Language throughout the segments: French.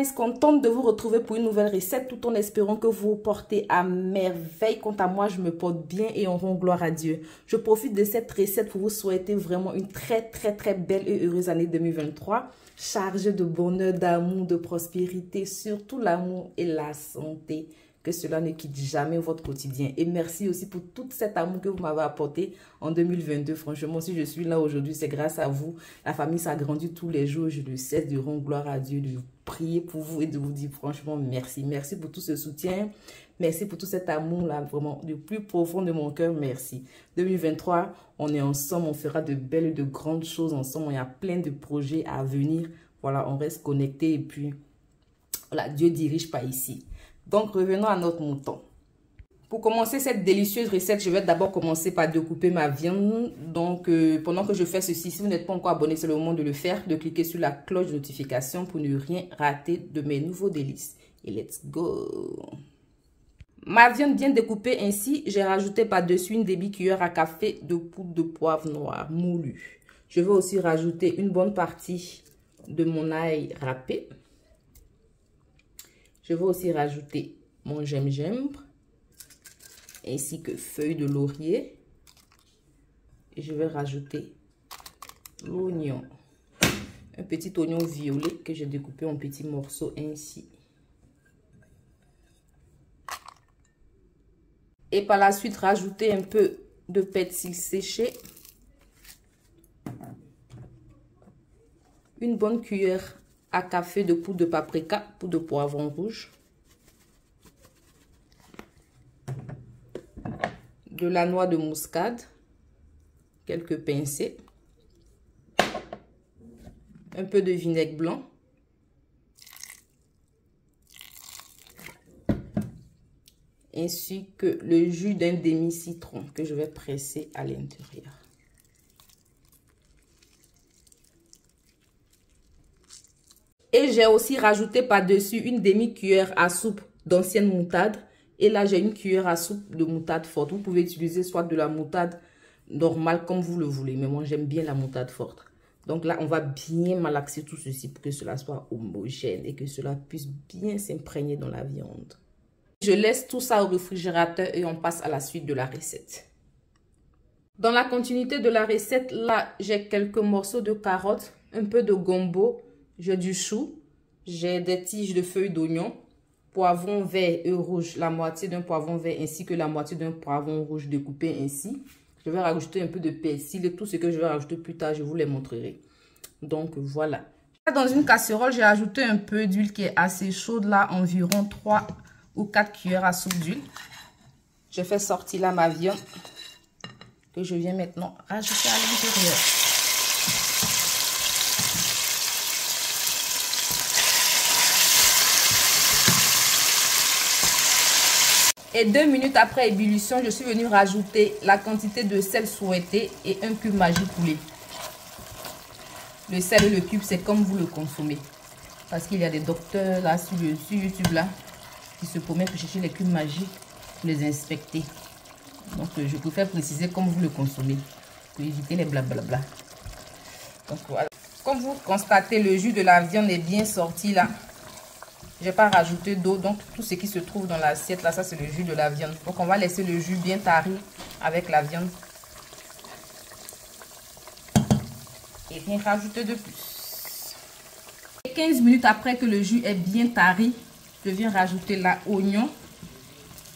guys, contente de vous retrouver pour une nouvelle recette tout en espérant que vous vous portez à merveille. Quant à moi, je me porte bien et on rend gloire à Dieu. Je profite de cette recette pour vous souhaiter vraiment une très belle et heureuse année 2023, chargée de bonheur, d'amour, de prospérité, surtout l'amour et la santé. Que cela ne quitte jamais votre quotidien. Et merci aussi pour tout cet amour que vous m'avez apporté en 2022. Franchement, si je suis là aujourd'hui, c'est grâce à vous. La famille s'agrandit tous les jours. Je ne cesse de rendre gloire à Dieu, de prier pour vous et de vous dire franchement merci. Merci pour tout ce soutien. Merci pour tout cet amour-là, vraiment, du plus profond de mon cœur. Merci. 2023, on est ensemble. On fera de belles et de grandes choses ensemble. Il y a plein de projets à venir. Voilà, on reste connectés et puis, voilà, Dieu dirige pas ici. Donc, revenons à notre mouton. Pour commencer cette délicieuse recette, je vais d'abord commencer par découper ma viande. Donc, pendant que je fais ceci, si vous n'êtes pas encore abonné, c'est le moment de le faire, de cliquer sur la cloche de notification pour ne rien rater de mes nouveaux délices. Et let's go! Ma viande bien découpée ainsi, j'ai rajouté par-dessus une demi-cuillère à café de poudre de poivre noir moulu. Je vais aussi rajouter une bonne partie de mon ail râpé. Je vais aussi rajouter mon gingembre ainsi que feuilles de laurier. Et je vais rajouter l'oignon. Un petit oignon violet que j'ai découpé en petits morceaux ainsi. Et par la suite, rajouter un peu de persil séché. Une bonne cuillère à café de poudre de paprika, poudre de poivron rouge, de la noix de muscade, quelques pincées, un peu de vinaigre blanc, ainsi que le jus d'un demi-citron que je vais presser à l'intérieur. Et j'ai aussi rajouté par-dessus une demi-cuillère à soupe d'ancienne moutarde. Et là, j'ai une cuillère à soupe de moutarde forte. Vous pouvez utiliser soit de la moutarde normale comme vous le voulez. Mais moi, j'aime bien la moutarde forte. Donc là, on va bien malaxer tout ceci pour que cela soit homogène et que cela puisse bien s'imprégner dans la viande. Je laisse tout ça au réfrigérateur et on passe à la suite de la recette. Dans la continuité de la recette, là, j'ai quelques morceaux de carottes, un peu de gombo. J'ai du chou, j'ai des tiges de feuilles d'oignon, poivron vert et rouge, la moitié d'un poivron vert ainsi que la moitié d'un poivron rouge découpé ainsi. Je vais rajouter un peu de persil et tout ce que je vais rajouter plus tard, je vous les montrerai. Donc voilà. Dans une casserole, j'ai ajouté un peu d'huile qui est assez chaude là, environ 3 ou 4 cuillères à soupe d'huile. Je fais sortir là ma viande que je viens maintenant rajouter à l'intérieur. Et 2 minutes après ébullition, je suis venue rajouter la quantité de sel souhaité et un cube Maggi poulet. Le sel et le cube, c'est comme vous le consommez. Parce qu'il y a des docteurs là sur YouTube là qui se promènent pour chercher les cubes Maggi pour les inspecter. Donc je préfère préciser comme vous le consommez pour éviter les blablabla. Donc voilà. Comme vous constatez, le jus de la viande est bien sorti là. Je n'ai pas rajouté d'eau, donc tout ce qui se trouve dans l'assiette là, ça c'est le jus de la viande. Donc on va laisser le jus bien tari avec la viande. Et rien rajouter de plus. Et 15 minutes après que le jus est bien tari, je viens rajouter l'oignon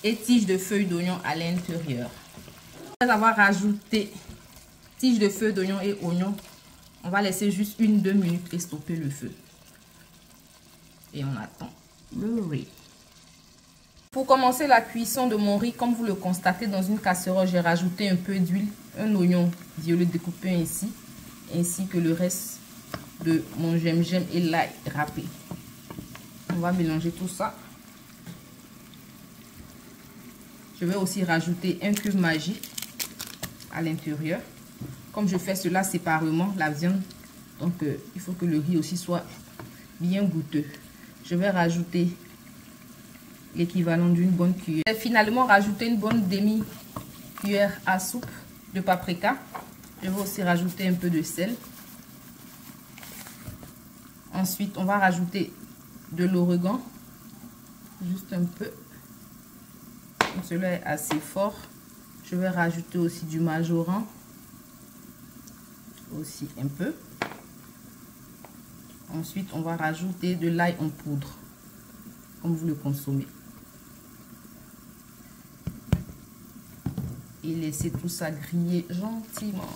et tiges de feuilles d'oignon à l'intérieur. Après avoir rajouté tiges de feuilles d'oignon et oignon, on va laisser juste 1-2 minutes et stopper le feu. Et on attend le riz. Pour commencer la cuisson de mon riz, comme vous le constatez, dans une casserole, j'ai rajouté un peu d'huile, un oignon violet découpé ainsi, ainsi que le reste de mon gingembre et l'ail râpé. On va mélanger tout ça. Je vais aussi rajouter un cube Maggi à l'intérieur. Comme je fais cela séparément, la viande, donc il faut que le riz aussi soit bien goûteux. Je vais rajouter l'équivalent d'une bonne cuillère. Et finalement, rajouter une bonne demi-cuillère à soupe de paprika. Je vais aussi rajouter un peu de sel. Ensuite, on va rajouter de l'origan, juste un peu. Celui-là est assez fort. Je vais rajouter aussi du majoran, aussi un peu. Ensuite, on va rajouter de l'ail en poudre, comme vous le consommez. Et laisser tout ça griller gentiment.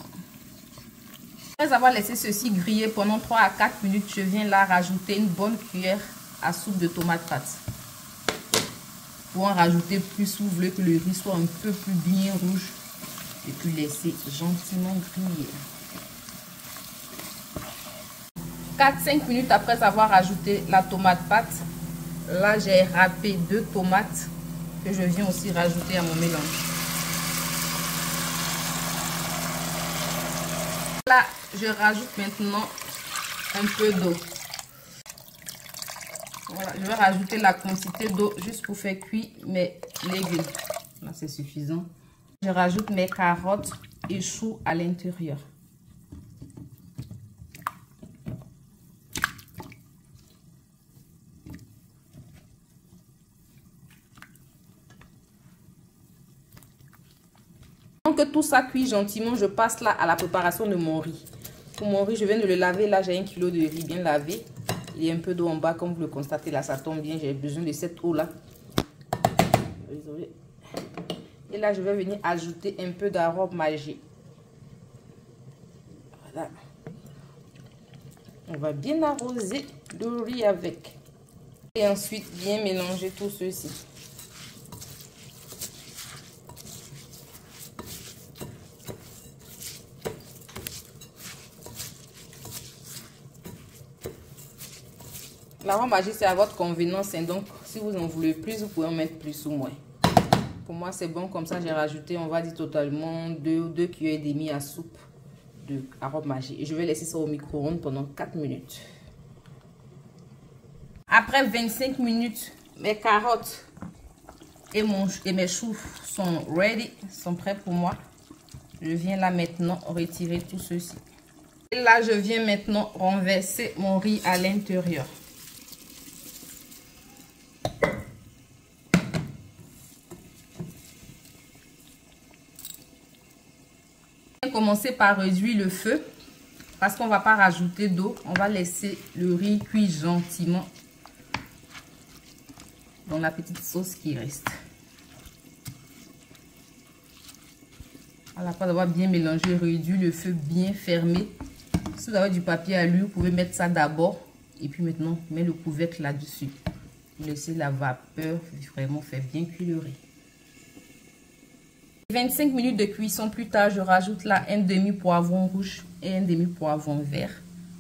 Après avoir laissé ceci griller pendant 3 à 4 minutes, je viens là rajouter une bonne cuillère à soupe de tomate pâte. Pour en rajouter plus si vous voulez que le riz soit un peu plus bien rouge. Et puis laisser gentiment griller. 4-5 minutes après avoir ajouté la tomate pâte, là j'ai râpé 2 tomates que je viens aussi rajouter à mon mélange. Là, je rajoute maintenant un peu d'eau. Voilà, je vais rajouter la quantité d'eau juste pour faire cuire mes légumes. Là, c'est suffisant. Je rajoute mes carottes et choux à l'intérieur. Que tout ça cuit gentiment, je passe là à la préparation de mon riz. Pour mon riz, je viens de le laver. Là, j'ai 1 kg de riz bien lavé. Il y a un peu d'eau en bas, comme vous le constatez. Là, ça tombe bien. J'ai besoin de cette eau-là. Désolée. Et là, je vais venir ajouter un peu d'arôme magique. Voilà. On va bien arroser le riz avec. Et ensuite, bien mélanger tout ceci. L'arôme magique, c'est à votre convenance. Hein, donc, si vous en voulez plus, vous pouvez en mettre plus ou moins. Pour moi, c'est bon. Comme ça, j'ai rajouté, on va dire totalement 2 cuillères et demie à soupe de arôme magique. Et je vais laisser ça au micro-ondes pendant 4 minutes. Après 25 minutes, mes carottes et mes choux sont ready, sont prêts pour moi. Je viens là maintenant retirer tout ceci. Et là, je viens maintenant renverser mon riz à l'intérieur. Commencer par réduire le feu parce qu'on va pas rajouter d'eau. On va laisser le riz cuire gentiment dans la petite sauce qui reste. Voilà, après avoir bien mélangé, réduit le feu, bien fermé. Si vous avez du papier alu, vous pouvez mettre ça d'abord et puis maintenant mettre le couvercle là-dessus. Laissez la vapeur vraiment faire bien cuire le riz. 25 minutes de cuisson plus tard, je rajoute là un demi-poivron rouge et un demi-poivron vert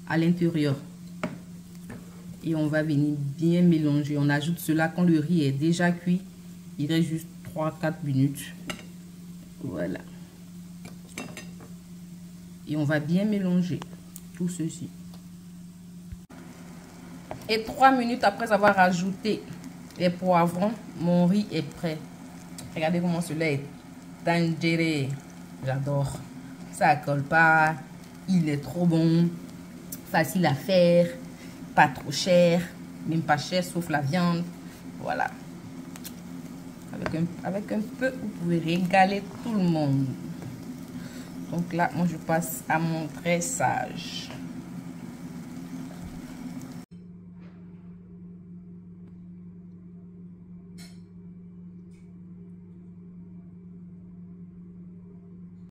à l'intérieur. Et on va venir bien mélanger. On ajoute cela quand le riz est déjà cuit. Il reste juste 3-4 minutes. Voilà. Et on va bien mélanger tout ceci. Et 3 minutes après avoir ajouté les poivrons, mon riz est prêt. Regardez comment cela est dangereux. J'adore. Ça colle pas. Il est trop bon. Facile à faire. Pas trop cher. Même pas cher sauf la viande. Voilà. Avec un peu, vous pouvez régaler tout le monde. Donc là, moi je passe à mon dressage.